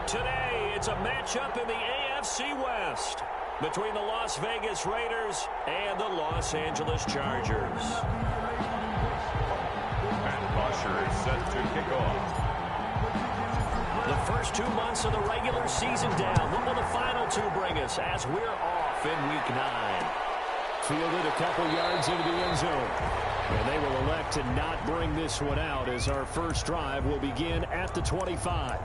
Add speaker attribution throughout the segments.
Speaker 1: Today, it's a matchup in the AFC West between the Las Vegas Raiders and the Los Angeles Chargers.
Speaker 2: Matt Bosher is set to kick off.
Speaker 1: The first 2 months of the regular season down. What will the final two bring us as we're off in Week 9?
Speaker 3: Fielded a couple yards into the end zone. And they will elect to not bring this one out as our first drive will begin at the 25.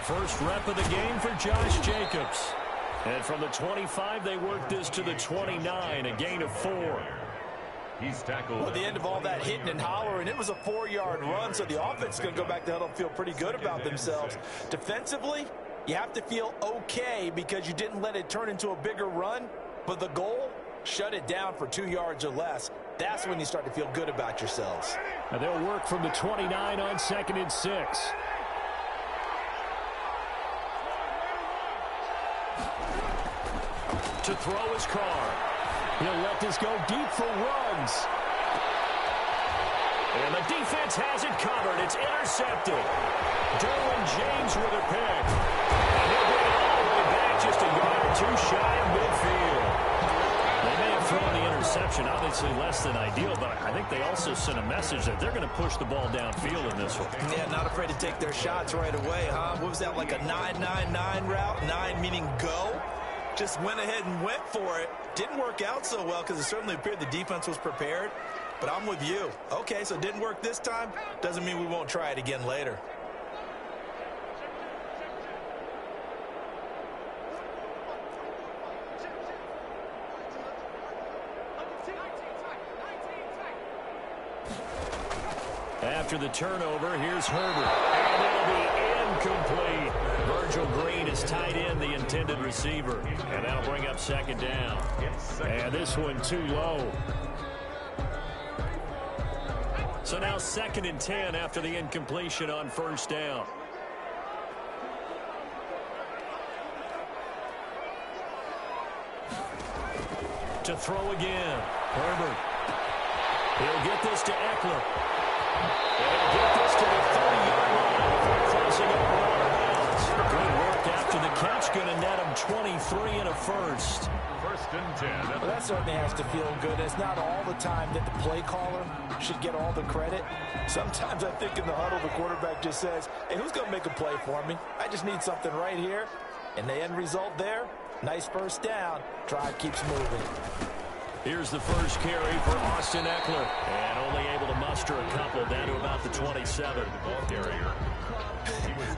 Speaker 1: First rep of the game for Josh Jacobs. And from the 25, they work this to the 29, a gain of 4.
Speaker 2: He's tackled.
Speaker 4: Well, at the end of all that hitting and hollering, it was a 4-yard run, so the offense is going to go back to huddle and feel pretty good about themselves. Defensively, you have to feel okay because you didn't let it turn into a bigger run, but the goal, shut it down for 2 yards or less. That's when you start to feel good about yourselves.
Speaker 3: And they'll work from the 29 on 2nd and 6.
Speaker 1: To throw his car.
Speaker 3: He'll let this go deep for runs.
Speaker 1: And the defense has it covered. It's intercepted. Derwin James with a pick. And he'll bring it all the way back just a yard or two shy of midfield. They may have thrown the interception, obviously less than ideal, but I think they also sent a message that they're going to push the ball downfield in this one.
Speaker 4: Yeah, not afraid to take their shots right away, huh? What was that, like a 9-9-9 route? 9 meaning go? Just went ahead and went for it. Didn't work out so well because it certainly appeared the defense was prepared. But I'm with you. Okay, so it didn't work this time. Doesn't mean we won't try it again later.
Speaker 1: After the turnover, here's Herbert. And it'll be incomplete. Virgil Green is tight end, the intended receiver. And that'll bring up 2nd down.
Speaker 3: And this one too low.
Speaker 1: So now 2nd and 10 after the incompletion on 1st down. To throw again. Herbert. He'll get this to Eckler. And he'll get this to the 30-yard line before crossing over out of bounds. Good work after the catch. Going to net him 23 and a first.
Speaker 2: 1st and 10.
Speaker 4: Well, that certainly has to feel good. It's not all the time that the play caller should get all the credit. Sometimes I think in the huddle, the quarterback just says, hey, who's going to make a play for me? I just need something right here. And the end result there, nice 1st down. Drive keeps moving.
Speaker 1: Here's the first carry for Austin Eckler. And only able to muster a couple down to about the 27.
Speaker 2: Ball carrier.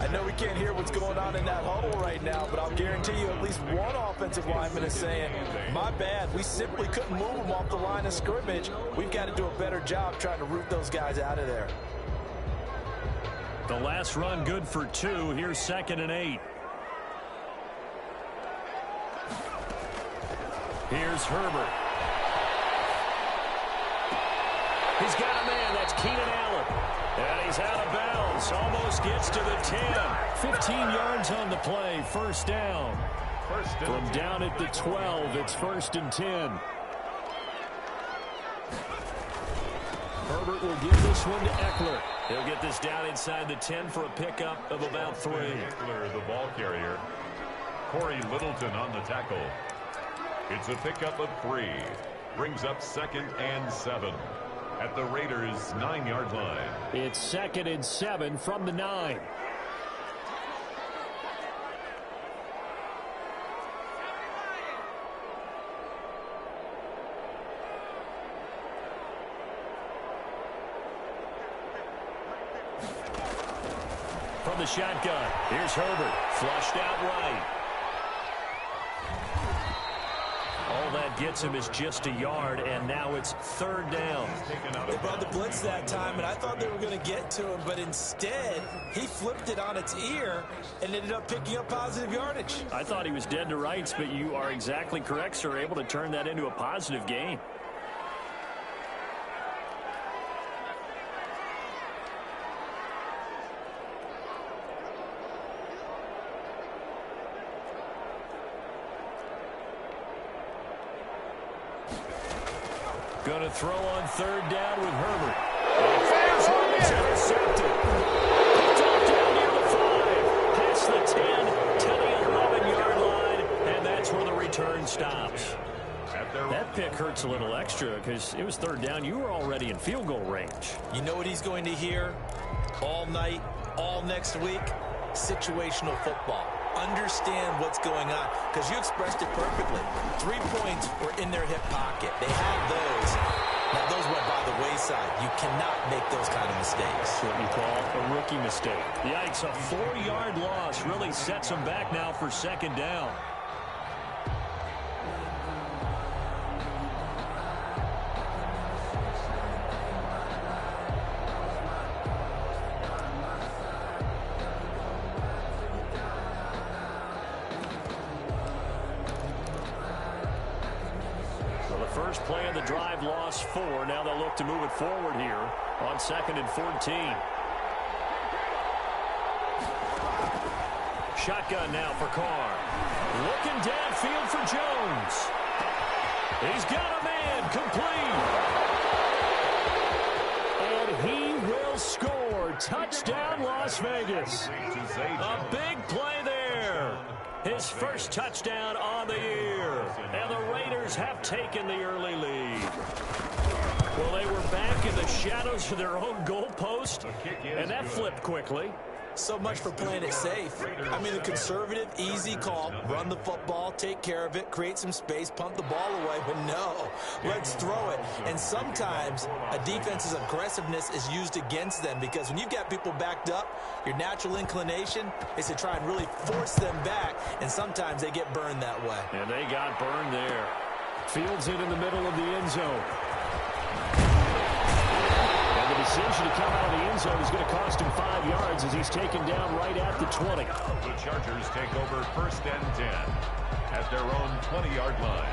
Speaker 4: I know we can't hear what's going on in that huddle right now, but I'll guarantee you at least one offensive lineman is saying, my bad, we simply couldn't move them off the line of scrimmage. We've got to do a better job trying to root those guys out of there.
Speaker 1: The last run good for 2. Here's 2nd and 8. Here's Herbert. He's got a man. That's Keenan Allen. And he's out of bounds. Almost gets to the 10. 15 yards on the play. 1st down. From down at the 12, it's 1st and 10. Herbert will give this one to Eckler. He'll get this down inside the 10 for a pickup of about 3.
Speaker 2: Eckler, the ball carrier. Corey Littleton on the tackle. It's a pickup of 3. Brings up 2nd and 7. At the Raiders' 9-yard line.
Speaker 3: It's 2nd and 7 from the 9.
Speaker 1: From the shotgun, here's Herbert. Flushed out right. All that gets him is just a yard, and now it's 3rd down.
Speaker 4: They brought the blitz that time, and I thought they were going to get to him, but instead, he flipped it on its ear and ended up picking up positive yardage.
Speaker 1: I thought he was dead to rights, but you are exactly correct, sir, able to turn that into a positive gain.
Speaker 3: Going to throw on third down with Herbert. Fires one, it's intercepted. Picked off down near the 5. Past the 10 to the 11-yard line, and that's where the return stops. That pick hurts a little extra because it was third down. You were already in field goal range.
Speaker 4: You know what he's going to hear all night, all next week? Situational football. Understand what's going on, because you expressed it perfectly. 3 points were in their hip pocket. They had those. Now, those went by the wayside. You cannot make those kind of mistakes.
Speaker 3: What you call a rookie mistake. Yikes, a 4-yard loss really sets them back now for second down. First play of the drive, lost 4. Now they'll look to move it forward here on 2nd and 14. Shotgun now for Carr. Looking downfield for Jones. He's got a man complete. And he will score. Touchdown, Las Vegas. A big play there. His first touchdown on the year. And the Raiders have taken the early lead. Well, they were back in the shadows of their own goalpost, and that flipped quickly.
Speaker 4: So much for playing it safe. I mean, the conservative, easy call, run the football, take care of it, create some space, punt the ball away. But no, let's throw it. And sometimes a defense's aggressiveness is used against them, because when you've got people backed up, your natural inclination is to try and really force them back, and sometimes they get burned that way.
Speaker 3: And they got burned there. Fields it in the middle of the end zone. The decision to come out of the end zone is going to cost him 5 yards as he's taken down right at the 20.
Speaker 2: The Chargers take over 1st and 10 at their own 20-yard line.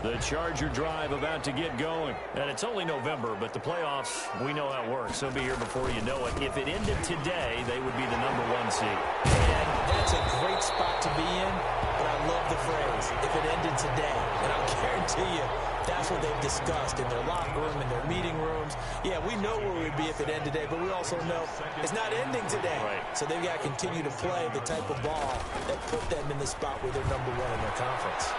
Speaker 3: The Charger drive about to get going. And it's only November, but the playoffs, we know how it works. They'll be here before you know it. If it ended today, they would be the #1 seed.
Speaker 4: And that's a great spot to be in, but I love the phrase, if it ended today. And I'll guarantee you, that's what they've discussed in their locker room, in their meeting rooms. Yeah, we know where we'd be if it ended today, but we also know it's not ending today.
Speaker 3: Right.
Speaker 4: So they've got to continue to play the type of ball that put them in the spot where they're #1 in their conference.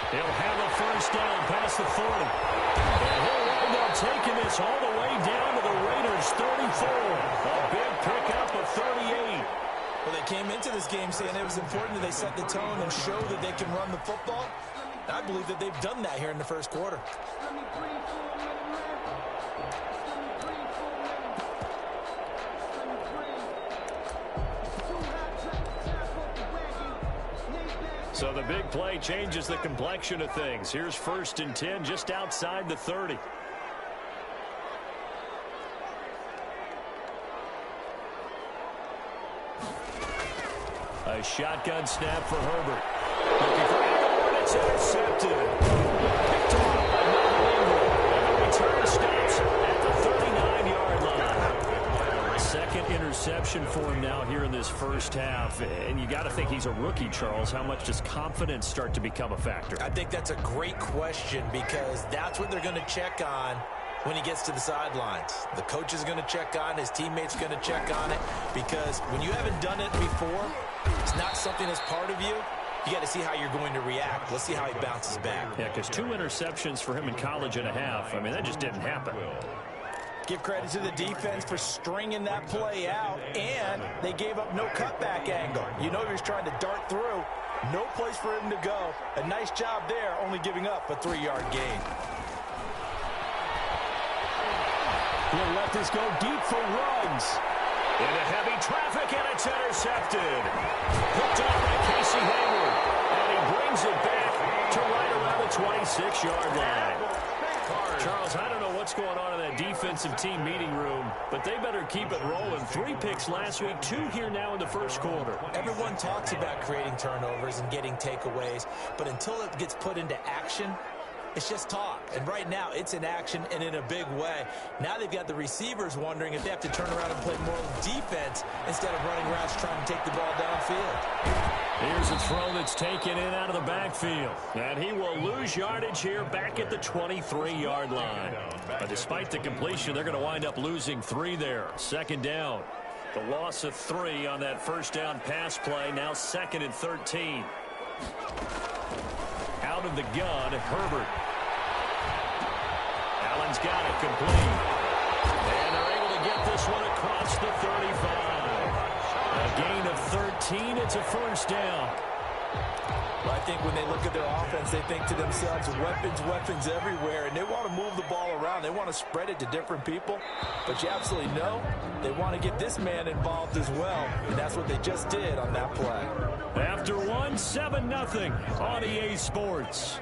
Speaker 3: He'll have a first down past the 40. And he'll wind up taking this all the way down to the Raiders' 34. A big pickup of 38.
Speaker 4: Well, they came into this game saying it was important that they set the tone and show that they can run the football. I believe that they've done that here in the first quarter.
Speaker 3: So the big play changes the complexion of things. Here's 1st and 10 just outside the 30. A shotgun snap for Herbert. Looking for Edward. It's intercepted. Picked off by Melvin. And the return stops at the 39-yard line. Second interception for him now here in this first half. And you got to think he's a rookie, Charles. How much does confidence start to become a factor?
Speaker 4: I think that's a great question, because that's what they're going to check on when he gets to the sidelines. The coach is going to check on, his teammates are going to check on it, because when you haven't done it before, it's not something that's part of you. You got to see how you're going to react. Let's see how he bounces back.
Speaker 3: Yeah, because 2 interceptions for him in college and a half. I mean, that just didn't happen.
Speaker 4: Give credit to the defense for stringing that play out, and they gave up no cutback angle. You know he was trying to dart through. No place for him to go. A nice job there, only giving up a 3-yard gain.
Speaker 3: He'll let this go deep for runs. Into heavy traffic, and it's intercepted. Picked off by Casey Hayward. And he brings it back to right around the 26-yard line. Charles, I don't know what's going on in that defensive team meeting room, but they better keep it rolling. 3 picks last week, 2 here now in the first quarter.
Speaker 4: Everyone talks about creating turnovers and getting takeaways, but until it gets put into action, It's just talk. And right now, it's in action and in a big way. Now they've got the receivers wondering if they have to turn around and play more defense instead of running routes trying to take the ball downfield.
Speaker 3: Here's a throw that's taken in out of the backfield. And he will lose yardage here back at the 23-yard line. But despite the completion, they're going to wind up losing 3 there. Second down. The loss of 3 on that first down pass play. Now 2nd and 13. Out of the gun, Herbert. Allen's got it complete. And they're able to get this one across the 35. A gain of 13. It's a first down.
Speaker 4: Well, I think when they look at their offense, they think to themselves, weapons everywhere, and they want to move the ball around. They want to spread it to different people. But you absolutely know they want to get this man involved as well, and that's what they just did on that play.
Speaker 3: After 1, 7-0 on EA Sports.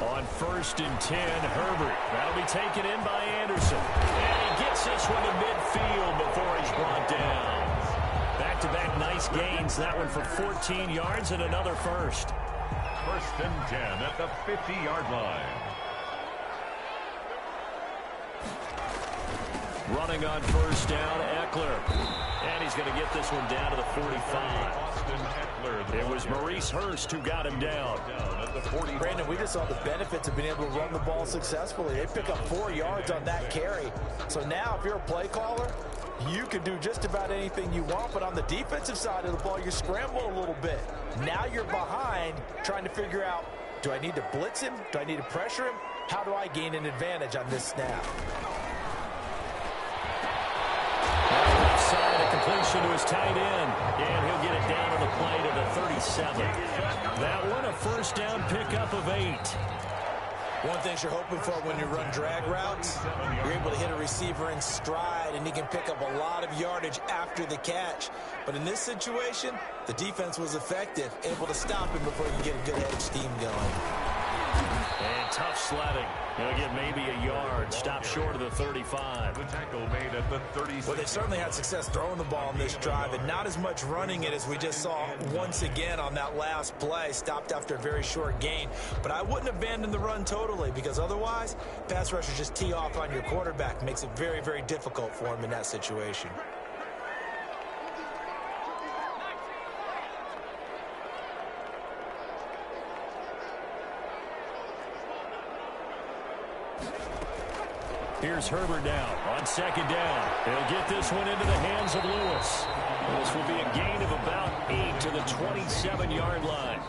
Speaker 3: On 1st and 10, Herbert. That'll be taken in by Anderson. And he gets this one to midfield before he's brought down. Back-to-back nice gains. That one for 14 yards and another first.
Speaker 2: 1st and 10 at the 50-yard line.
Speaker 3: Running on 1st down, Eckler. And he's going to get this one down to the 45. It was Maurice Hurst who got him down.
Speaker 4: Brandon, we just saw the benefits of being able to run the ball successfully. They pick up 4 yards on that carry. So now if you're a play caller, you can do just about anything you want. But on the defensive side of the ball, you scramble a little bit. Now you're behind trying to figure out, do I need to blitz him? Do I need to pressure him? How do I gain an advantage on this snap?
Speaker 3: Side, a completion to his tight end, and he'll get it down on the play to the 37. That one, a first down pickup of 8.
Speaker 4: One thing you're hoping for when you run drag routes, you're able to hit a receiver in stride, and he can pick up a lot of yardage after the catch. But in this situation, the defense was effective, able to stop him before you get a good head of steam going.
Speaker 3: And tough sledding. He'll get maybe a yard. Stop short of the 35.
Speaker 2: The tackle made at the 36.
Speaker 4: Well, they certainly had success throwing the ball on this drive, and not as much running it as we just saw once again on that last play. Stopped after a very short gain. But I wouldn't abandon the run totally, because otherwise, pass rushers just tee off on your quarterback. Makes it very, very difficult for him in that situation.
Speaker 3: Here's Herbert now on 2nd down. He'll get this one into the hands of Lewis. This will be a gain of about 8 to the 27-yard line.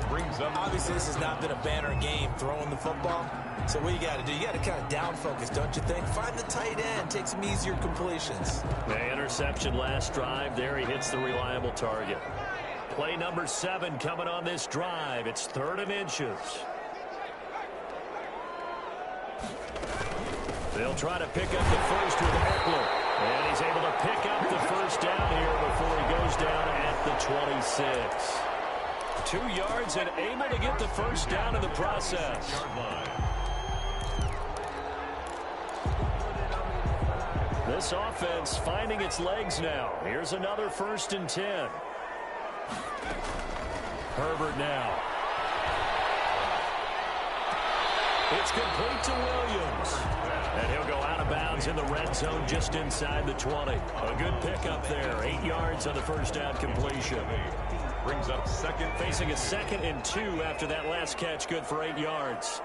Speaker 2: Brings up.
Speaker 4: Obviously, this has not been a banner game throwing the football. So what you got to do, you got to kind of down focus, don't you think? Find the tight end, take some easier completions.
Speaker 3: The interception last drive. There he hits the reliable target. Play number 7 coming on this drive. It's 3rd and inches. They'll try to pick up the first with Eckler. And he's able to pick up the first down here before he goes down at the 26. 2 yards and able to get the first down in the process. This offense finding its legs now. Here's another 1st and 10. Herbert now. It's complete to Williams. And he'll go out of bounds in the red zone just inside the 20. A good pickup there. 8 yards on the first down completion.
Speaker 2: Brings up 2nd.
Speaker 3: Facing a 2nd and 2 after that last catch. Good for 8 yards.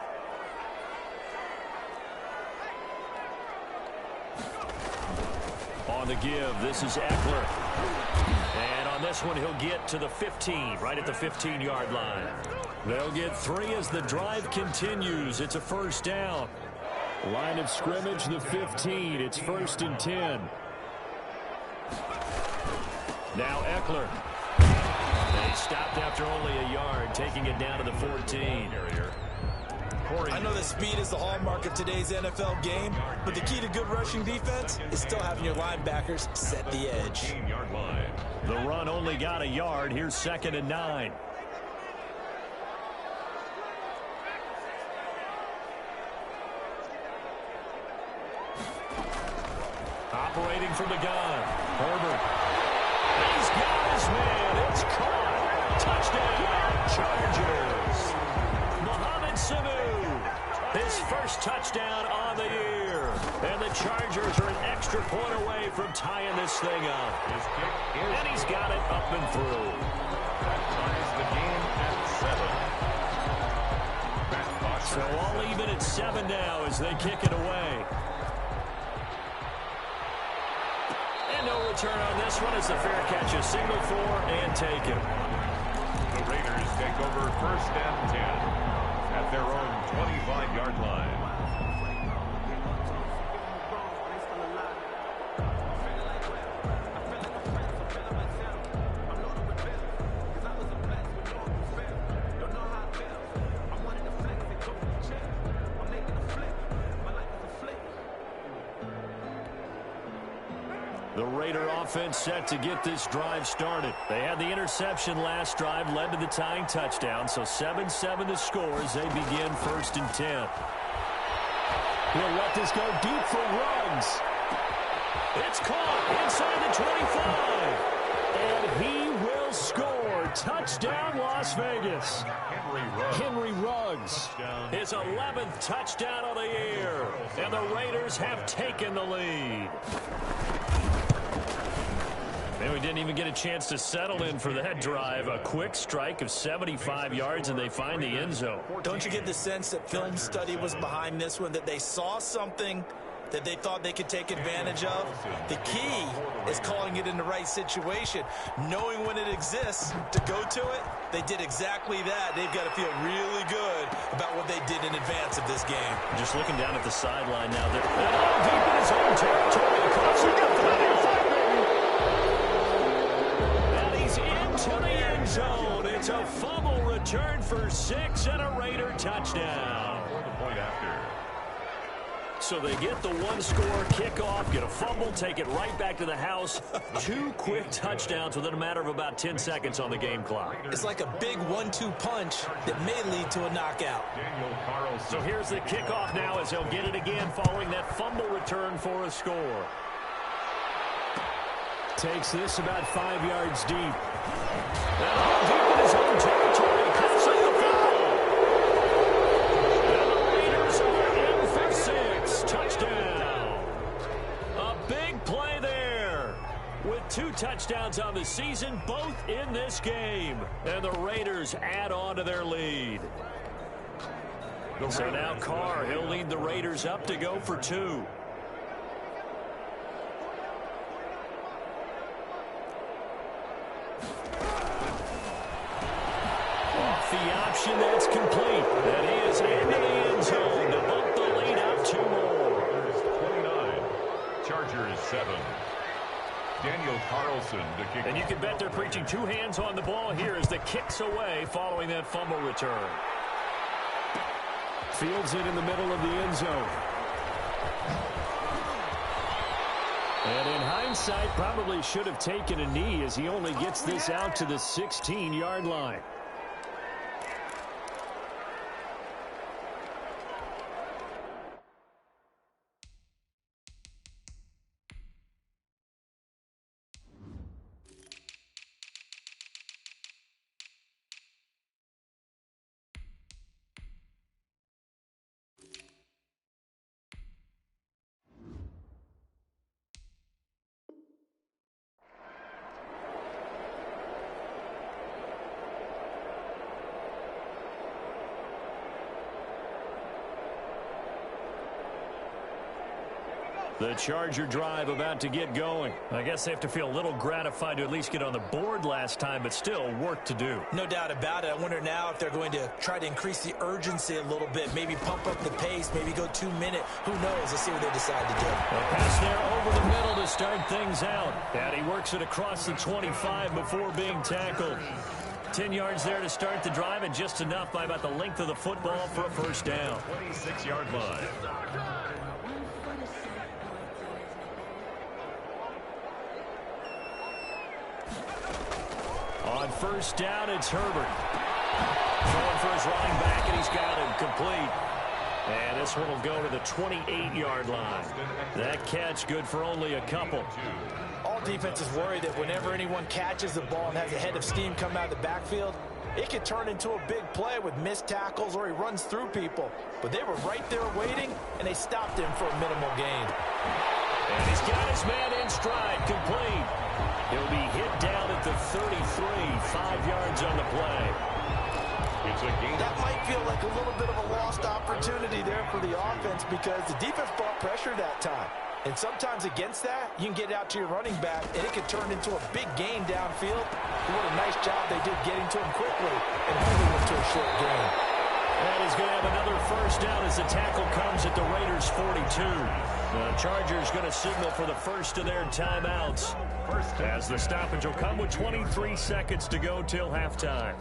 Speaker 3: On the give, this is Eckler. And on this one, he'll get to the 15, right at the 15-yard line. They'll get 3 as the drive continues. It's a first down. Line of scrimmage, the 15. It's 1st and 10. Now Eckler. They stopped after only a yard, taking it down to the 14.
Speaker 4: I know that speed is the hallmark of today's NFL game, but the key to good rushing defense is still having your linebackers set the edge.
Speaker 3: The run only got a yard. Here's 2nd and 9. Operating from the gun, Herbert. got his man. It's caught. Touchdown, Chargers. Mohamed Sanu, his first touchdown on the year. And the Chargers are an extra point away from tying this thing up. And he's got it up and through.
Speaker 2: That ties the game at 7.
Speaker 3: So all even at 7 now as they kick it away. And no return on this one as the fair catch a single for and taken.
Speaker 2: The Raiders take over 1st and 10 at their own 25-yard line.
Speaker 3: The Raider offense set to get this drive started. They had the interception last drive, led to the tying touchdown, so 7-7 the score as they begin 1st and 10. He'll let this go deep for Ruggs. It's caught inside the 25. And he will score. Touchdown, Las Vegas. Henry Ruggs. His 11th touchdown of the year. And the Raiders have taken the lead. And we didn't even get a chance to settle in for that drive. A quick strike of 75 yards, and they find the end zone.
Speaker 4: Don't you get the sense that film study was behind this one, that they saw something that they thought they could take advantage of? The key is calling it in the right situation. Knowing when it exists to go to it, they did exactly that. They've got to feel really good about what they did in advance of this game.
Speaker 3: Just looking down at the sideline now. They're all deep in his own territory. To the end zone. It's a fumble return for 6 and a Raider touchdown. So they get the one-score kickoff, get a fumble, take it right back to the house. 2 quick touchdowns within a matter of about 10 seconds on the game clock.
Speaker 4: It's like a big 1-2 punch that may lead to a knockout.
Speaker 3: So here's the kickoff now as they'll get it again following that fumble return for a score. Takes this about 5 yards deep. And all deep in his own territory. Cuts up the foul. And the Raiders are in for 6. Touchdown. A big play there. With 2 touchdowns on the season, both in this game. And the Raiders add on to their lead. So now Carr, he'll lead the Raiders up to go for 2. The option that's complete. That is into the end zone to bump the lead up 2 more.
Speaker 2: 29. Chargers 7. Daniel Carlson to kick.
Speaker 3: And you can bet they're preaching 2 hands on the ball here as the kick's away following that fumble return. Fields it in the middle of the end zone. And in hindsight, probably should have taken a knee as he only gets this out to the 16-yard line. The Charger drive about to get going. I guess they have to feel a little gratified to at least get on the board last time, but still work to do.
Speaker 4: No doubt about it. I wonder now if they're going to try to increase the urgency a little bit, maybe pump up the pace, maybe go 2-minute. Who knows? Let's see what they decide to do.
Speaker 3: A pass there over the middle to start things out. And he works it across the 25 before being tackled. 10 yards there to start the drive, and just enough by about the length of the football for a first down.
Speaker 2: 26-yard line.
Speaker 3: On first down, it's Herbert. Throwing for his running back, and he's got him complete. And this one will go to the 28-yard line. That catch good for only a couple.
Speaker 4: All defense is worried that whenever anyone catches the ball and has a head of steam come out of the backfield, it could turn into a big play with missed tackles or he runs through people. But they were right there waiting, and they stopped him for a minimal gain.
Speaker 3: And he's got his man in stride, complete. He'll be hit down at the 33, 5 yards on the play.
Speaker 2: It's a gain.
Speaker 4: That might feel like a little bit of a lost opportunity there for the offense because the defense brought pressure that time. And sometimes against that, you can get out to your running back, and it could turn into a big gain downfield. What a nice job they did getting to him quickly and holding him to a short gain.
Speaker 3: And he's going to have another first down as the tackle comes at the Raiders' 42. The Chargers going to signal for the first of their timeouts as the stoppage will come with 23 seconds to go till halftime.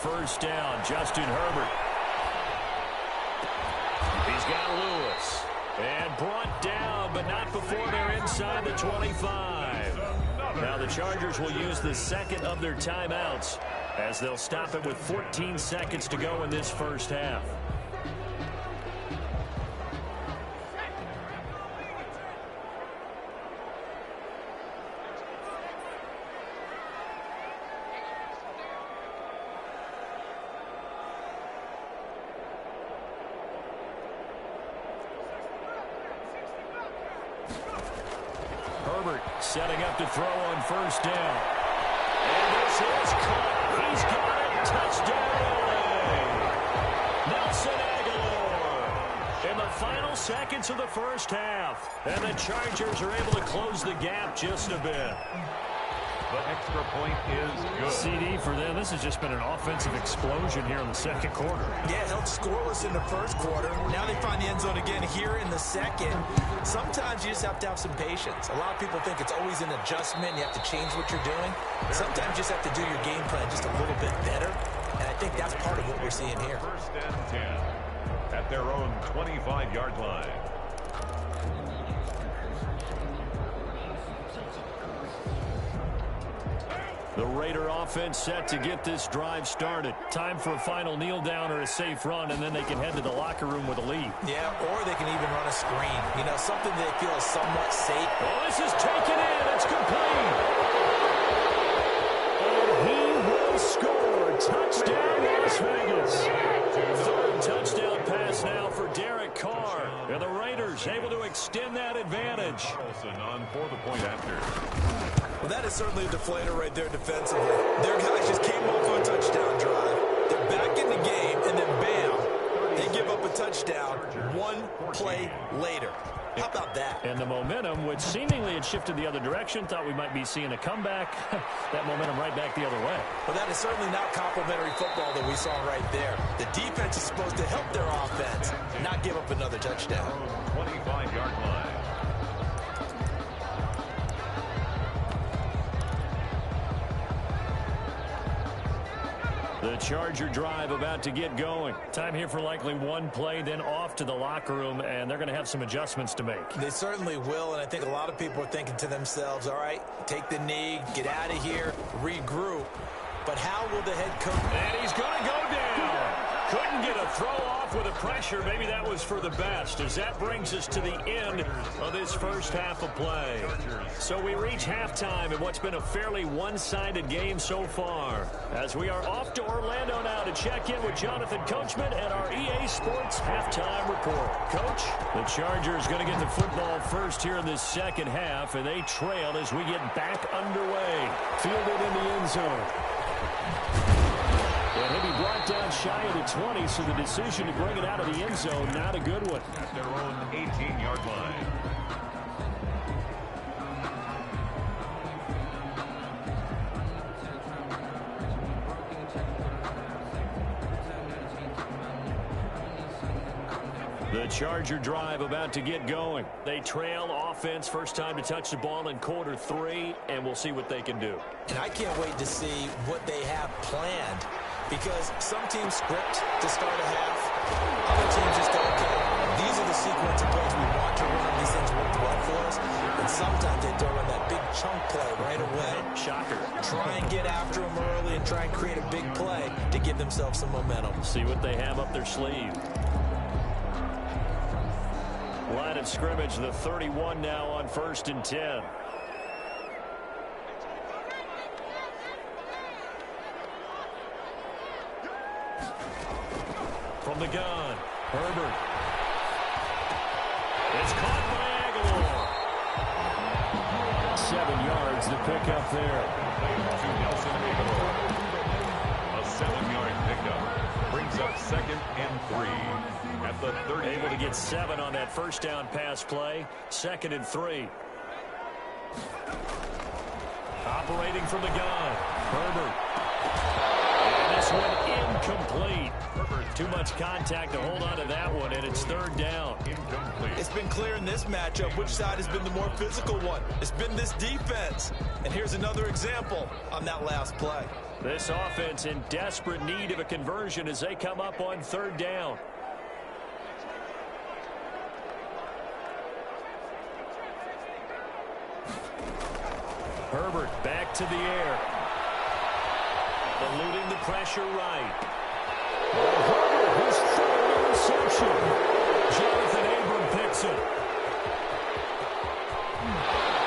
Speaker 3: First down, Justin Herbert. He's got Lewis. And brought down, but not before they're inside the 25. Now the Chargers will use the second of their timeouts as they'll stop it with 14 seconds to go in this first half. Setting up to throw on first down. And this is caught. He's got it. Touchdown, LA. Nelson Aguilar in the final seconds of the first half. And the Chargers are able to close the gap just a bit.
Speaker 2: The extra point is good.
Speaker 3: CD for them. This has just been an offensive explosion here in the second quarter.
Speaker 4: Yeah, held scoreless in the first quarter. Now they find the end zone again here in the second. Sometimes you just have to have some patience. A lot of people think it's always an adjustment. You have to change what you're doing. Sometimes you just have to do your game plan just a little bit better. And I think that's part of what we're seeing here.
Speaker 2: First and 10 at their own 25-yard line.
Speaker 3: The Raider offense set to get this drive started. Time for a final kneel down or a safe run, and then they can head to the locker room with a lead.
Speaker 4: Yeah, or they can even run a screen. You know, something they feel is somewhat safe.
Speaker 3: Oh, this is taken in. It's complete. And he will score. Touchdown, Las Vegas. Third touchdown pass now for Derek Carr. And the Raiders able to extend that advantage.
Speaker 2: Olsen on for the point after.
Speaker 4: Well, that is certainly a deflator right there defensively. Their guys just came off of a touchdown drive. They're back in the game, and then bam, they give up a touchdown one play later. How about that?
Speaker 3: And the momentum, which seemingly had shifted the other direction, thought we might be seeing a comeback. That momentum right back the other way.
Speaker 4: Well, that is certainly not complimentary football that we saw right there. The defense is supposed to help their offense, not give up another touchdown.
Speaker 2: 25-yard line.
Speaker 3: The Charger drive about to get going. Time here for likely one play, then off to the locker room, and they're going to have some adjustments to make.
Speaker 4: They certainly will, and I think a lot of people are thinking to themselves, all right, take the knee, get out of here, regroup. But how will the head coach?
Speaker 3: And he's going to go down. Couldn't get a throw off with the pressure. Maybe that was for the best, as that brings us to the end of this first half of play. So we reach halftime in what's been a fairly one-sided game so far, as we are off to Orlando now to check in with Jonathan Coachman and our EA Sports halftime report. Coach, the Chargers going to get the football first here in this second half, and they trail as we get back underway. Fielded in the end zone. And he'll be brought down shy of the 20, so the decision to bring it out of the end zone, not a good one.
Speaker 2: At their own 18-yard line.
Speaker 3: The The Charger drive about to get going. They trail offense, first time to touch the ball in quarter 3, and we'll see what they can do.
Speaker 4: And I can't wait to see what they have planned, because some teams script to start a half. Other teams just go, okay, these are the sequence of plays we want to run. These things work well for us. And sometimes they throw in that big chunk play right away.
Speaker 3: Shocker.
Speaker 4: Try and get after them early and try and create a big play to give themselves some momentum.
Speaker 3: See what they have up their sleeve. Line of scrimmage, the 31 now on 1st and 10. From the gun, Herbert. It's caught by Aguilar. 7 yards to pick up there.
Speaker 2: To Nelson Aguilar. A 7-yard pickup. Brings up 2nd and 3 at the 30.
Speaker 3: Able to get 7 on that first down pass play. 2nd and 3. Operating from the gun, Herbert. And this one incomplete. Too much contact to hold on to that one, and it's 3rd down.
Speaker 2: Incomplete.
Speaker 4: It's been clear in this matchup which side has been the more physical one. It's been this defense. And here's another example on that last play.
Speaker 3: This offense in desperate need of a conversion as they come up on 3rd down. Herbert back to the air. Eluding the pressure right. Herbert, his 3rd interception. Jonathan Abram picks it.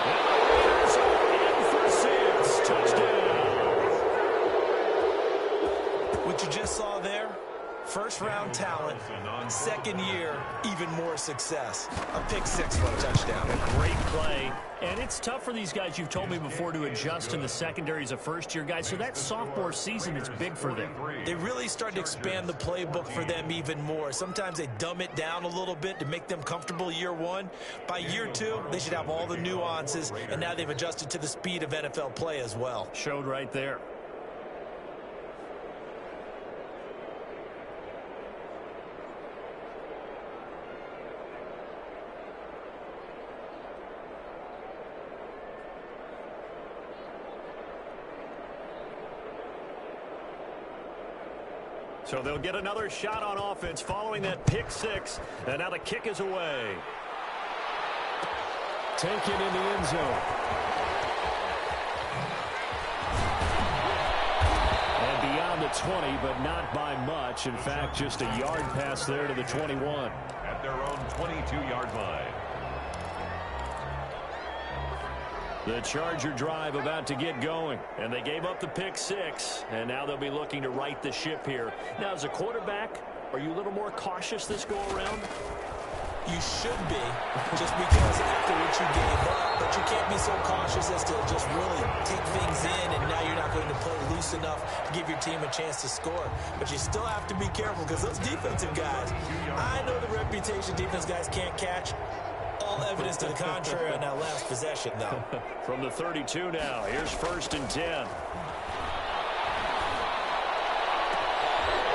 Speaker 3: And the Raiders are in for 6. Touchdown.
Speaker 4: What you just saw there, first-round talent, 2nd year, even more success. A pick 6 for a touchdown.
Speaker 3: A great play. And it's tough for these guys, you've told me before, to adjust in the secondary as a first-year guy. So that sophomore season is big for them.
Speaker 4: They really start to expand the playbook for them even more. Sometimes they dumb it down a little bit to make them comfortable year 1. By year 2, they should have all the nuances, and now they've adjusted to the speed of NFL play as well.
Speaker 3: Showed right there. So they'll get another shot on offense following that pick 6. And now the kick is away. Taken in the end zone. And beyond the 20, but not by much. In fact, just a yard pass there to the 21.
Speaker 2: At their own 22-yard line.
Speaker 3: The Charger drive about to get going, and they gave up the pick 6, and now they'll be looking to right the ship here. Now, as a quarterback, are you a little more cautious this go-around?
Speaker 4: You should be, just because after what you gave up, but you can't be so cautious as to just really take things in, and now you're not going to play loose enough to give your team a chance to score. But you still have to be careful, because those defensive guys, I know the reputation defense guys can't catch. All evidence to the contrary on that last possession, though.
Speaker 3: From the 32 now, here's 1st and 10.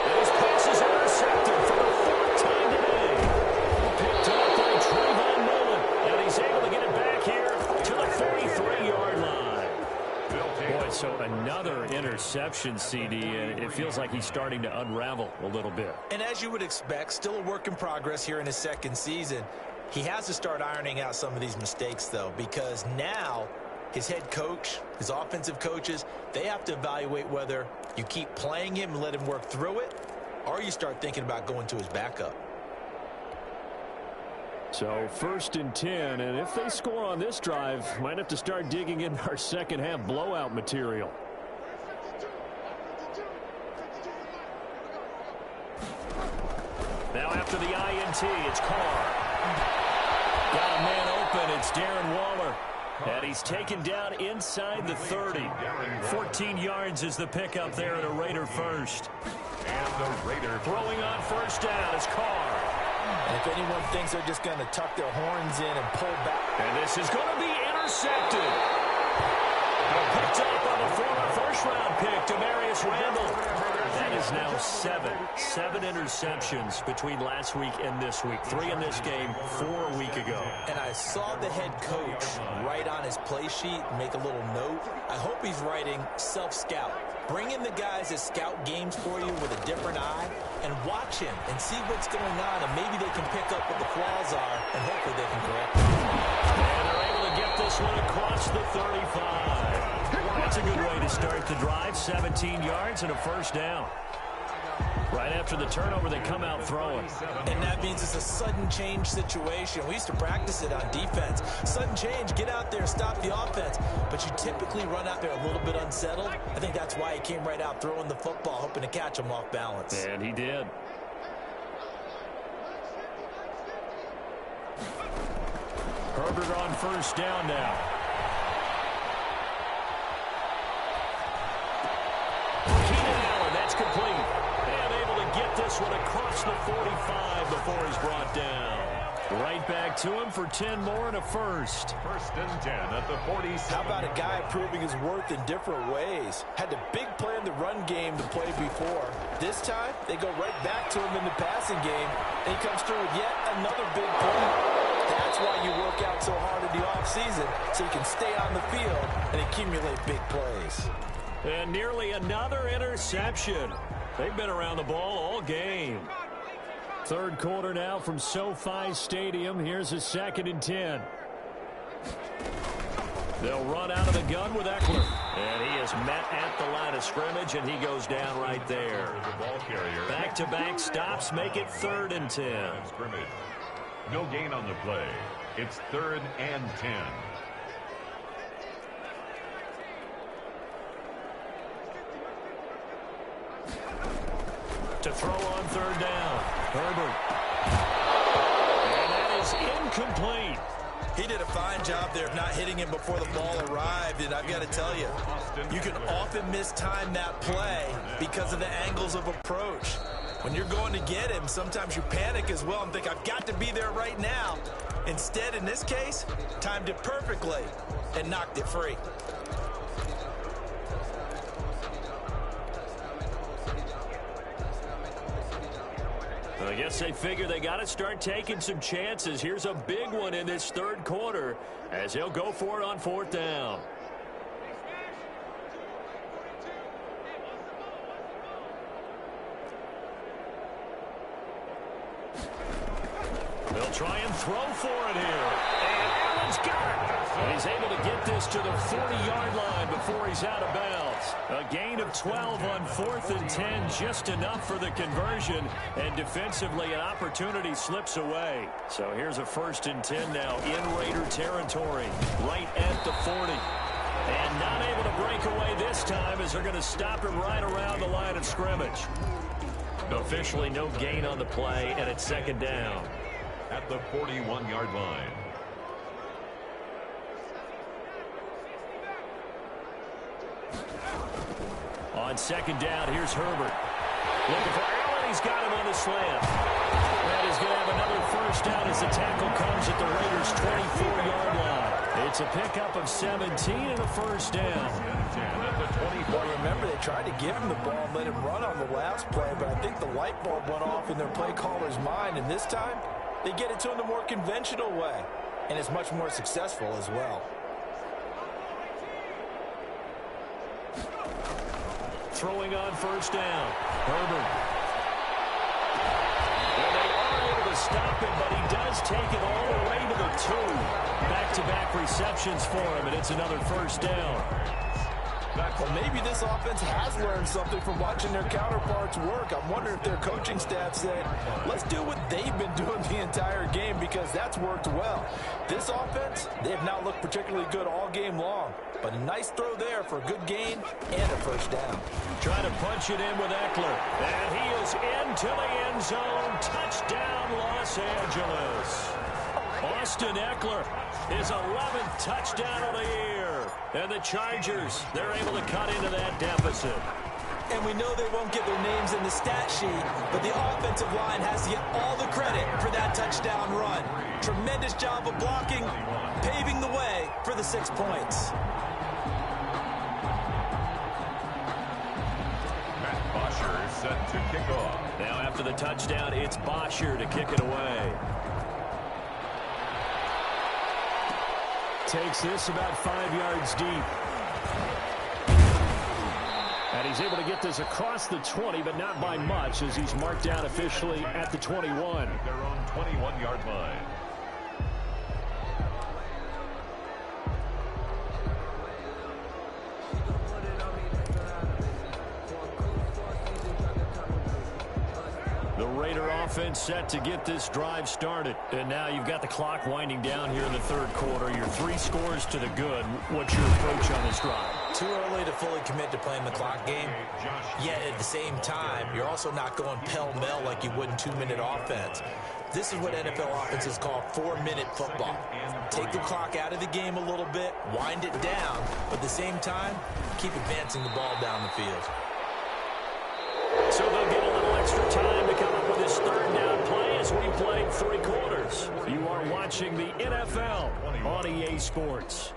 Speaker 3: This pass is intercepted for the 4th time today. Picked up by Trayvon Mullen, and he's able to get it back here to the 43-yard line. Boy, so another interception, CD, and it feels like he's starting to unravel a little bit.
Speaker 4: And as you would expect, still a work in progress here in his 2nd season. He has to start ironing out some of these mistakes, though, because now his head coach, his offensive coaches, they have to evaluate whether you keep playing him and let him work through it, or you start thinking about going to his backup.
Speaker 3: So 1st and 10, and if they score on this drive, might have to start digging into our second-half blowout material. Now after the INT, it's Carr. Got a man open. It's Darren Waller. And he's taken down inside the 30. 14 yards is the pickup there at a Raider first.
Speaker 2: And the Raider
Speaker 3: Throwing on 1st down is Carr.
Speaker 4: And if anyone thinks they're just going to tuck their horns in and pull back.
Speaker 3: And this is going to be intercepted. Picked up on the former first-round pick, Demarius Randall. That is now Seven interceptions between last week and this week. 3 in this game, 4 a week ago.
Speaker 4: And I saw the head coach write on his play sheet, make a little note. I hope he's writing self-scout. Bring in the guys that scout games for you with a different eye and watch him and see what's going on, and maybe they can pick up what the flaws are, and hopefully they can correct them.
Speaker 3: And they're able to get this one across the 35. That's a good way to start the drive. 17 yards and a first down. Right after the turnover, they come out throwing.
Speaker 4: And that means it's a sudden change situation. We used to practice it on defense. Sudden change, get out there, stop the offense. But you typically run out there a little bit unsettled. I think that's why he came right out throwing the football, hoping to catch him off balance.
Speaker 3: And he did. Herbert on first down now. Keenan Allen, that's complete. And able to get this one across the 45 before he's brought down. Right back to him for 10 more and a first.
Speaker 2: First and 10 at the 47.
Speaker 4: How about a guy proving his worth in different ways? Had a big play in the run game to play before. This time, they go right back to him in the passing game, and he comes through with yet another big play. That's why you work out so hard in the offseason, so you can stay on the field and accumulate big plays.
Speaker 3: And nearly another interception. They've been around the ball all game. Third quarter now from SoFi Stadium. Here's a 2nd and 10. They'll run out of the gun with Eckler. And he is met at the line of scrimmage, and he goes down right there. Back-to-back stops make it 3rd and 10.
Speaker 2: No gain on the play. It's 3rd and 10.
Speaker 3: To throw on 3rd down. Herbert. And that is incomplete.
Speaker 4: He did a fine job there of not hitting him before the ball arrived, and I've got to tell you, you can often mistime that play because of the angles of approach. When you're going to get him, sometimes you panic as well and think, I've got to be there right now. Instead, in this case, timed it perfectly and knocked it free.
Speaker 3: I guess they figure they got to start taking some chances. Here's a big one in this 3rd quarter as he'll go for it on 4th down. They'll try and throw for it here. And Allen's got it. And he's able to get this to the 40-yard line before he's out of bounds. A gain of 12 on 4th and 10, just enough for the conversion. And defensively, an opportunity slips away. So here's a 1st and 10 now in Raider territory, right at the 40. And not able to break away this time as they're going to stop him right around the line of scrimmage. Officially no gain on the play, and it's 2nd down.
Speaker 2: At the 41-yard line.
Speaker 3: On 2nd down, here's Herbert. Looking for Allen. He's got him on the slant. And he's going to have another first down as the tackle comes at the Raiders' 24-yard line. It's a pickup of 17 and a first down.
Speaker 4: Well, remember, they tried to give him the ball and let him run on the last play, but I think the light bulb went off in their play caller's mind, and this time, they get it to him the more conventional way, and it's much more successful as well.
Speaker 3: Throwing on first down. Herbert. And they are able to stop him, but he does take it all the way to the 2. Back-to-back receptions for him, and it's another first down.
Speaker 4: Well, maybe this offense has learned something from watching their counterparts work. I'm wondering if their coaching staff said, let's do what they've been doing the entire game, because that's worked well. This offense, they have not looked particularly good all game long, but a nice throw there for a good gain and a first down.
Speaker 3: Trying to punch it in with Eckler, and he is into the end zone. Touchdown, Los Angeles. Austin Eckler, his 11th touchdown of the year. And the Chargers, they're able to cut into that deficit.
Speaker 4: And we know they won't get their names in the stat sheet, but the offensive line has to get all the credit for that touchdown run. Tremendous job of blocking, paving the way for the 6 points.
Speaker 2: Matt Bosher is set to kick off.
Speaker 3: for the touchdown. It's Bosher to kick it away. Takes this about 5 yards deep. And he's able to get this across the 20, but not by much, as he's marked down officially at the 21.
Speaker 2: At their own 21-yard line.
Speaker 3: The Raider offense set to get this drive started. And now you've got the clock winding down here in the third quarter. Your 3 scores to the good. What's your approach on this drive?
Speaker 4: Too early to fully commit to playing the clock game. Yet at the same time, you're also not going pell-mell like you would in 2-minute offense. This is what NFL offenses call 4-minute football. Take the clock out of the game a little bit, wind it down, but at the same time, keep advancing the ball down the field.
Speaker 3: So they'll get a little extra time to come up with this third down play as we play 3 quarters. You are watching the NFL on EA Sports.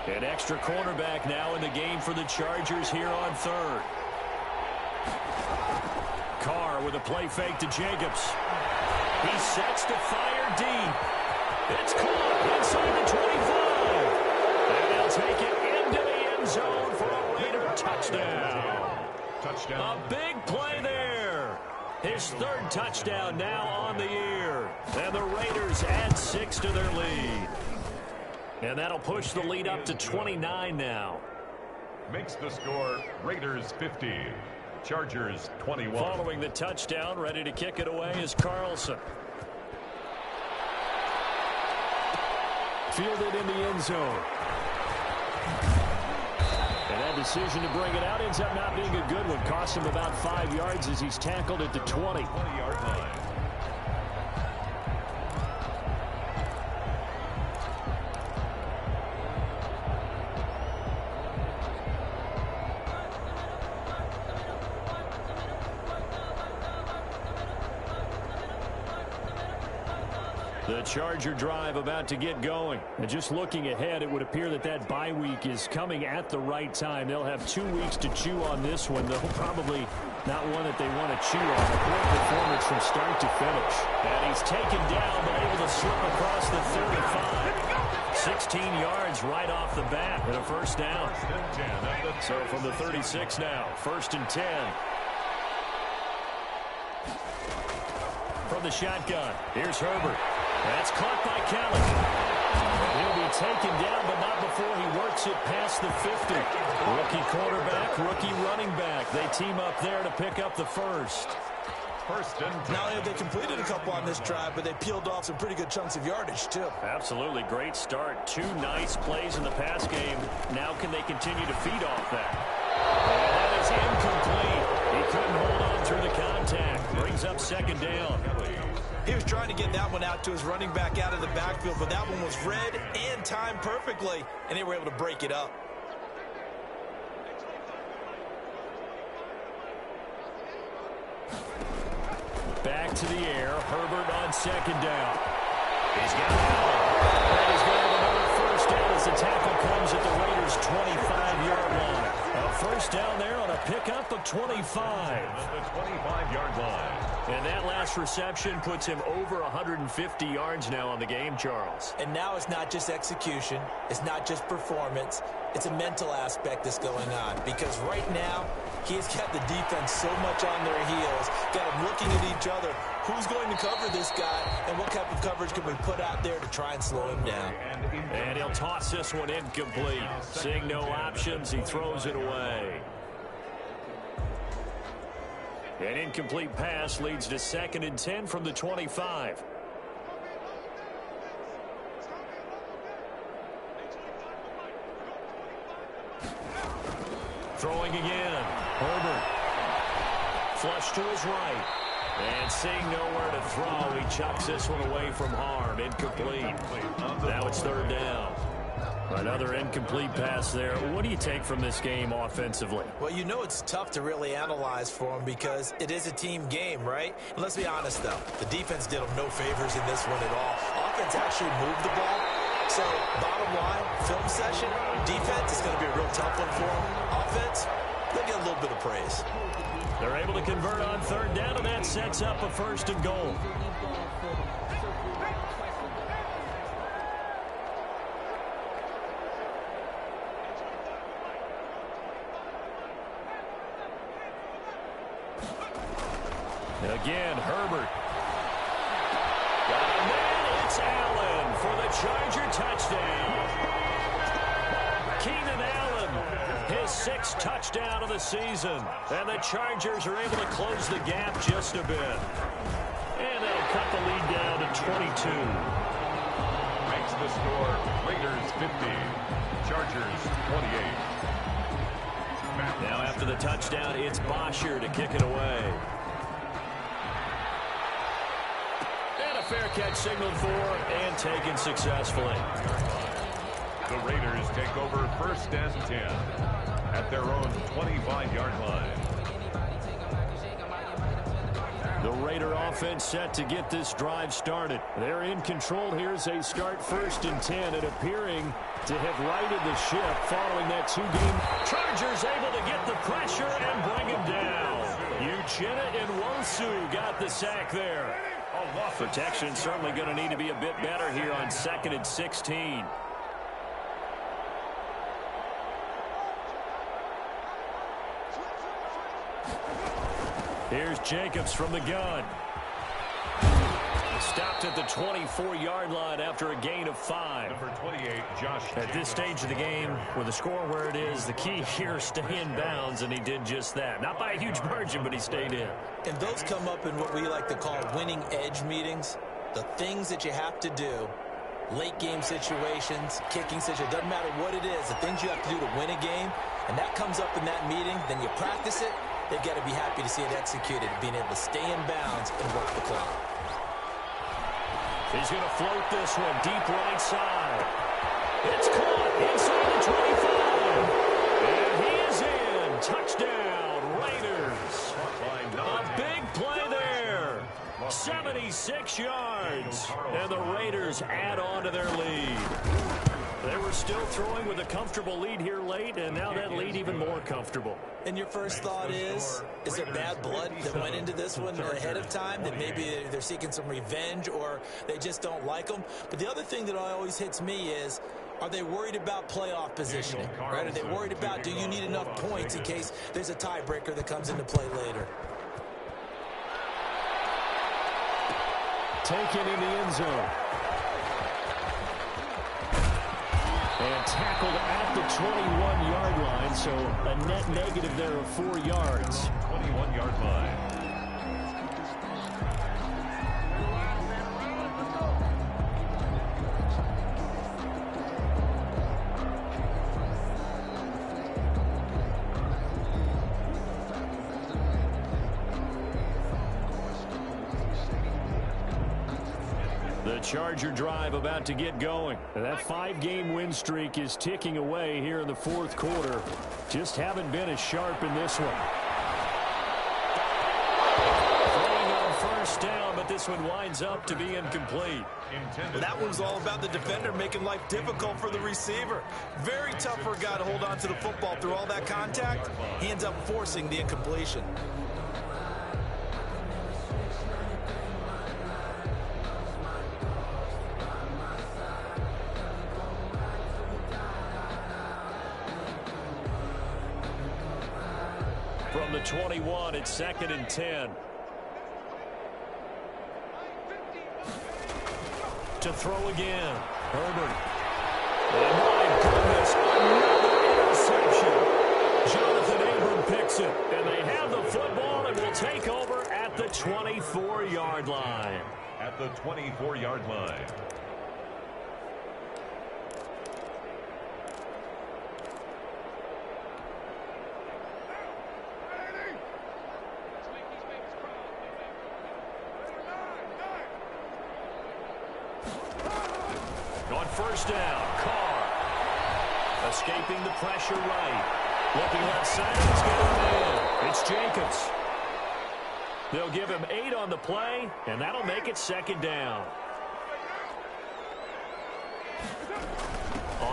Speaker 3: An extra cornerback now in the game for the Chargers here on third. Carr with a play fake to Jacobs. He sets to fire deep. It's caught inside the 25. And they'll take it into the end zone for a Raider touchdown. A big play there. His 3rd touchdown now on the year. And the Raiders add 6 to their lead. And that'll push the lead up to 29 now.
Speaker 2: Makes the score Raiders 50. Chargers 21.
Speaker 3: Following the touchdown, ready to kick it away is Carlson. Fielded in the end zone. And that decision to bring it out ends up not being a good one. Cost him about 5 yards as he's tackled at the 20.
Speaker 2: 20-yard line.
Speaker 3: The Charger drive about to get going. And just looking ahead, it would appear that that bye week is coming at the right time. They'll have 2 weeks to chew on this one. They'll probably not one that they want to chew on. A great performance from start to finish. And he's taken down, but able to slip across the 35. 16 yards right off the bat and a first down. So from the 36 now, 1st and 10. From the shotgun, here's Herbert. That's caught by Kelly. He'll be taken down, but not before he works it past the 50. Rookie quarterback, rookie running back. They team up there to pick up the first.
Speaker 2: 1st and 10.
Speaker 4: Not only have they completed a couple on this drive, but they peeled off some pretty good chunks of yardage, too.
Speaker 3: Absolutely. Great start. 2 nice plays in the pass game. Now can they continue to feed off that? And that is incomplete. He couldn't hold on through the contact. Brings up 2nd down.
Speaker 4: He was trying to get that one out to his running back out of the backfield, but that one was read and timed perfectly, and they were able to break it up.
Speaker 3: Back to the air. Herbert on 2nd down. He's got it. And he's going to have another first down as the tackle comes at the Raiders' 25-yard line. A first down there on a pickup of 25.
Speaker 2: The 25-yard line.
Speaker 3: And that last reception puts him over 150 yards now on the game, Charles.
Speaker 4: And now it's not just execution. It's not just performance. It's a mental aspect that's going on. Because right now, he's got the defense so much on their heels, got them looking at each other. Who's going to cover this guy, and what type of coverage can we put out there to try and slow him down?
Speaker 3: And he'll toss this one incomplete. Seeing no options, he throws it away. An incomplete pass leads to 2nd and 10 from the 25. Throwing again. Herbert. Flush to his right. And seeing nowhere to throw, he chucks this one away from harm. Incomplete. Now it's 3rd down. Another incomplete pass there. What do you take from this game offensively?
Speaker 4: Well, you know it's tough to really analyze for them because it is a team game, right? And let's be honest, though. The defense did them no favors in this one at all. offense actually moved the ball. So, bottom line, film session, defense is going to be a real tough one for them. Offense, they'll get a little bit of praise.
Speaker 3: They're able to convert on third down, and that sets up a first and goal. Again, Herbert. Got a man. It's Allen for the Charger touchdown. Keenan Allen, his 6th touchdown of the season. And the Chargers are able to close the gap just a bit. And they'll cut the lead down to 22.
Speaker 2: Makes the score Raiders 50, Chargers 28.
Speaker 3: Now after the touchdown, it's Bosher to kick it away. Fair catch signaled for and taken successfully.
Speaker 2: The Raiders take over first and 10 at their own 25-yard line.
Speaker 3: The Raider offense set to get this drive started. They're in control here as they start first and 10 and appearing to have righted the ship following that 2-game. Chargers able to get the pressure and bring him down. Uchenna and Nwosu got the sack there. Protection certainly going to need to be a bit better here on 2nd and 16. Here's Jacobs from the gun. Stopped at the 24-yard line after a gain of 5.
Speaker 2: Number 28, Josh
Speaker 3: At this stage of the game, with the score where it is, the key here is stay in bounds, and he did just that. Not by a huge margin, but he stayed in.
Speaker 4: And those come up in what we like to call winning edge meetings. The things that you have to do, late game situations, kicking situations, doesn't matter what it is, the things you have to do to win a game, and that comes up in that meeting, then you practice it, they've got to be happy to see it executed, being able to stay in bounds and work the clock.
Speaker 3: He's going to float this one deep right side. It's caught inside the 25. And he is in. Touchdown, Raiders. A big play there. 76 yards. And the Raiders add on to their lead. They were still throwing with a comfortable lead here late, and now that lead even more comfortable.
Speaker 4: And your first thought is there bad blood that went into this one ahead of time, that maybe they're seeking some revenge or they just don't like them? But the other thing that always hits me is, are they worried about playoff positioning? Right? Are they worried about, do you need enough points in case there's a tiebreaker that comes into play later?
Speaker 3: Taken in the end zone. And tackled at the 21-yard line, so a net negative there of 4 yards.
Speaker 2: 21-yard line.
Speaker 3: The Charger drive about to get going. And that 5-game win streak is ticking away here in the 4th quarter. Just haven't been as sharp in this one. Throwing on first down, but this one winds up to be incomplete.
Speaker 4: Well, that one was all about the defender making life difficult for the receiver. Very tough for a guy to hold on to the football through all that contact. He ends up forcing the incompletion.
Speaker 3: From the 21, it's 2nd and 10. To throw again. Herbert. Oh, my goodness. Another interception. Jonathan Abram picks it. And they have the football and will take over at the 24-yard line.
Speaker 2: At the 24-yard line.
Speaker 3: On first down, Carr. Escaping the pressure right. Looking left side, he's got a man. It's Jacobs. They'll give him 8 on the play, and that'll make it 2nd down.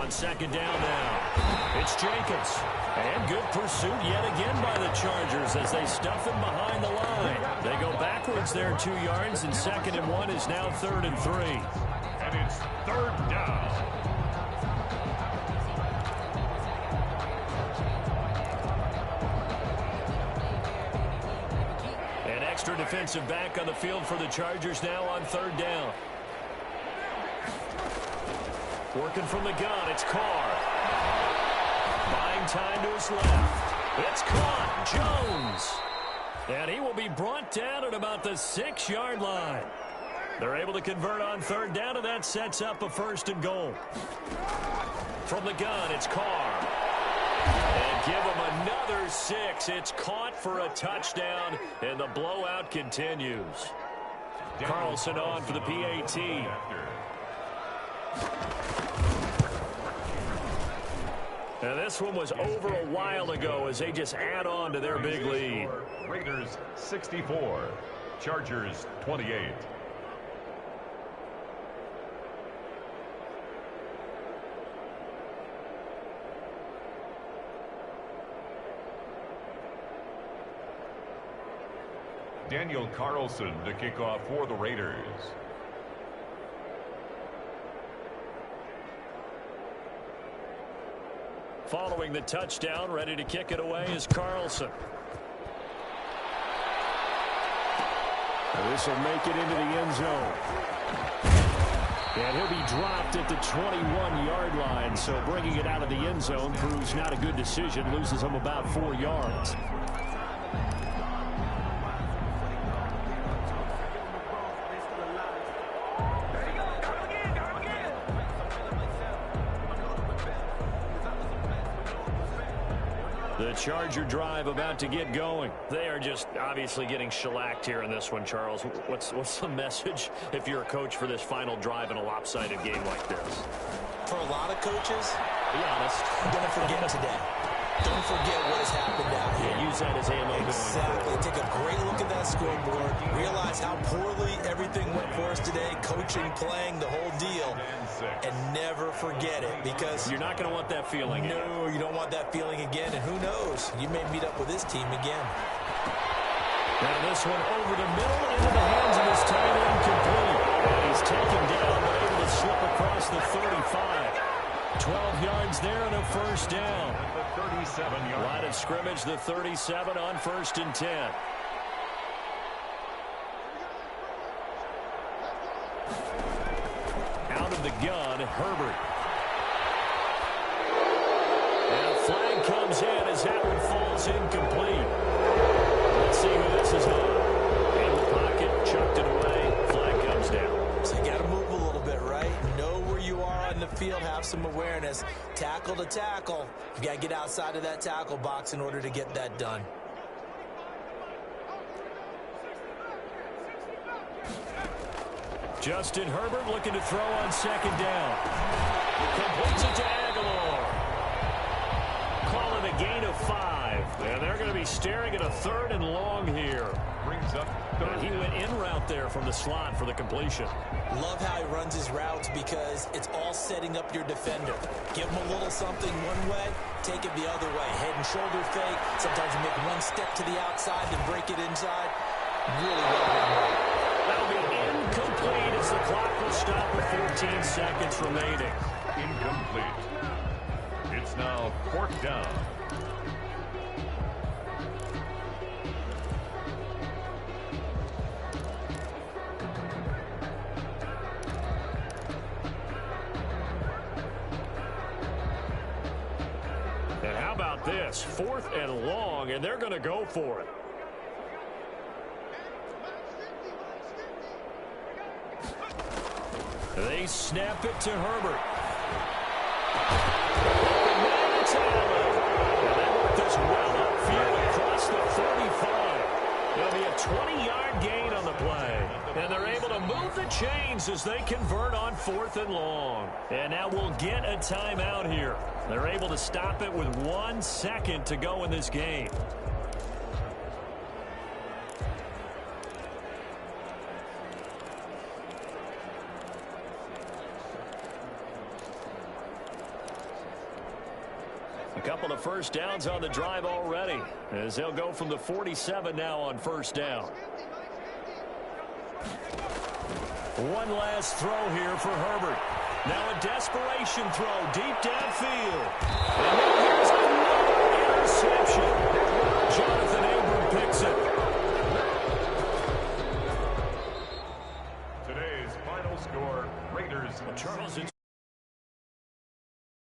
Speaker 3: on second down now. It's Jacobs. And good pursuit yet again by the Chargers as they stuff him behind the line. They go backwards there 2 yards, and 2nd and 1 is now 3rd and 3.
Speaker 2: And it's 3rd down.
Speaker 3: An extra defensive back on the field for the Chargers now on 3rd down. Working from the gun, it's Carr. Buying time to his left. It's caught. Jones. And he will be brought down at about the 6-yard line. They're able to convert on 3rd down, and that sets up a 1st and goal. From the gun, it's Carr. And give him another 6. It's caught for a touchdown, and the blowout continues. Carlson on for the PAT. And this one was over a while ago as they just add on to their big lead.
Speaker 2: Raiders 64, Chargers 28. Daniel Carlson to kick off for the Raiders.
Speaker 3: Following the touchdown, ready to kick it away is Carlson. This will make it into the end zone. And he'll be dropped at the 21-yard line, so bringing it out of the end zone proves not a good decision, loses him about 4 yards. The Charger drive about to get going. They are just obviously getting shellacked here in this one, Charles. What's the message if you're a coach for this final drive in a lopsided game like this?
Speaker 4: For a lot of coaches,
Speaker 3: be honest,
Speaker 4: don't forget today. Don't forget what has happened out here.
Speaker 3: Yeah, use that as ammo.
Speaker 4: Exactly. Take a great look at that scoreboard. Realize how poorly everything went for us today. Coaching, playing, the whole deal. And never forget it, because
Speaker 3: you're not going to want that feeling again.
Speaker 4: No, you don't want that feeling again. And who knows? You may meet up with this team again.
Speaker 3: Now this one over the middle into the hands of his tight end, complete. He's taken down, but able to slip across the 35. 12 yards there and a 1st down.
Speaker 2: At the 37-yard
Speaker 3: line of scrimmage, the 37 on 1st and 10. Out of the gun, Herbert. And a flag comes in as that one falls incomplete. Let's see who this is on. In the pocket, chucked it away. Flag comes down.
Speaker 4: So you got to move a little bit, right? Know where you are on the field, have some awareness. Tackle to tackle. You got to get outside of that tackle box in order to get that done.
Speaker 3: Justin Herbert looking to throw on 2nd down. Completes it to Aguilar. Call it a gain of 5. And they're going to be staring at a 3rd and long here.
Speaker 2: Brings up
Speaker 3: And he went in route there from the slot for the completion.
Speaker 4: Love how he runs his routes because it's all setting up your defender. Give him a little something one way, take it the other way. Head and shoulder fake. Sometimes you make one step to the outside, then break it inside. Really well done.
Speaker 3: That'll be incomplete as the clock will stop with 14 seconds remaining.
Speaker 2: Incomplete. It's now 4th down.
Speaker 3: And how about this? 4th and long, and they're going to go for it. They snap it to Herbert. And it's Allen. And they work this well upfield across the 35. There'll be a 20-yard gain on the play. And they're able to move the chains as they convert on 4th and long. And now we'll get a timeout here. They're able to stop it with 1 second to go in this game. A couple of first downs on the drive already, as they'll go from the 47 now on first down. One last throw here for Herbert. Now a desperation throw deep downfield. And now here's another interception. Jonathan